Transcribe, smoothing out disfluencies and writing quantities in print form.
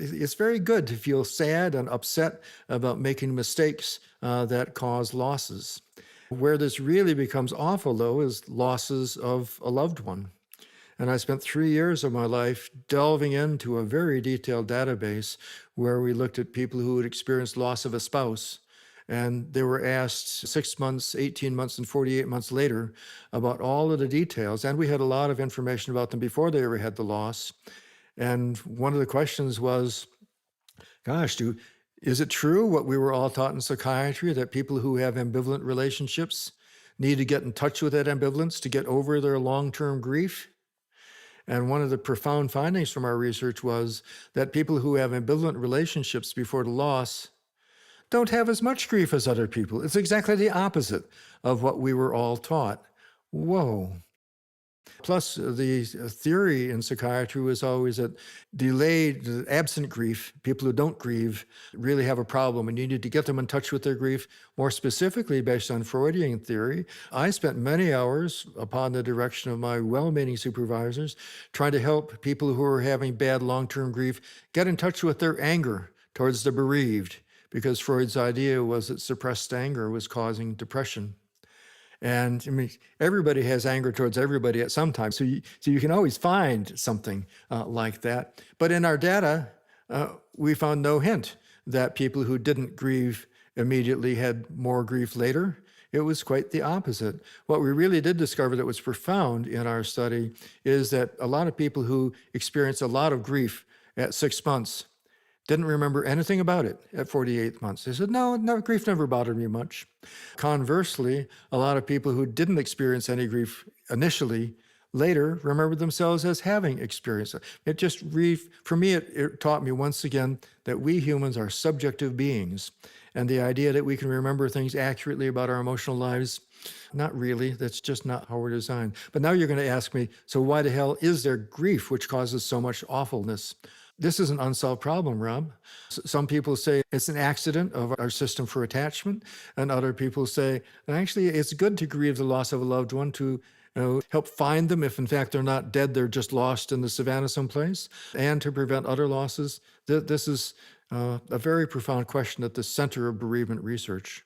It's very good to feel sad and upset about making mistakes that cause losses. Where this really becomes awful, though, is losses of a loved one. And I spent 3 years of my life delving into a very detailed database where we looked at people who had experienced loss of a spouse. And they were asked 6 months, 18 months, and 48 months later about all of the details. And we had a lot of information about them before they ever had the loss. And one of the questions was, gosh, is it true what we were all taught in psychiatry that people who have ambivalent relationships need to get in touch with that ambivalence to get over their long-term grief? And one of the profound findings from our research was that people who have ambivalent relationships before the loss don't have as much grief as other people. It's exactly the opposite of what we were all taught. Whoa. Plus, the theory in psychiatry was always that absent grief, people who don't grieve, really have a problem, and you need to get them in touch with their grief. More specifically, based on Freudian theory, I spent many hours, upon the direction of my well-meaning supervisors, trying to help people who were having bad long-term grief get in touch with their anger towards the bereaved, because Freud's idea was that suppressed anger was causing depression. And I mean, everybody has anger towards everybody at some time. So you can always find something like that. But in our data, we found no hint that people who didn't grieve immediately had more grief later. It was quite the opposite. What we really did discover that was profound in our study is that a lot of people who experienced a lot of grief at 6 months didn't remember anything about it at 48 months. They said, no, grief never bothered me much. Conversely, a lot of people who didn't experience any grief initially later remembered themselves as having experienced it. For me, it taught me once again that we humans are subjective beings. And the idea that we can remember things accurately about our emotional lives, not really. That's just not how we're designed. But now you're going to ask me, so why the hell is there grief which causes so much awfulness? This is an unsolved problem, Rob. Some people say it's an accident of our system for attachment, and other people say, actually, it's good to grieve the loss of a loved one to help find them if, in fact, they're not dead, they're just lost in the savannah someplace, and to prevent other losses. This is a very profound question at the center of bereavement research.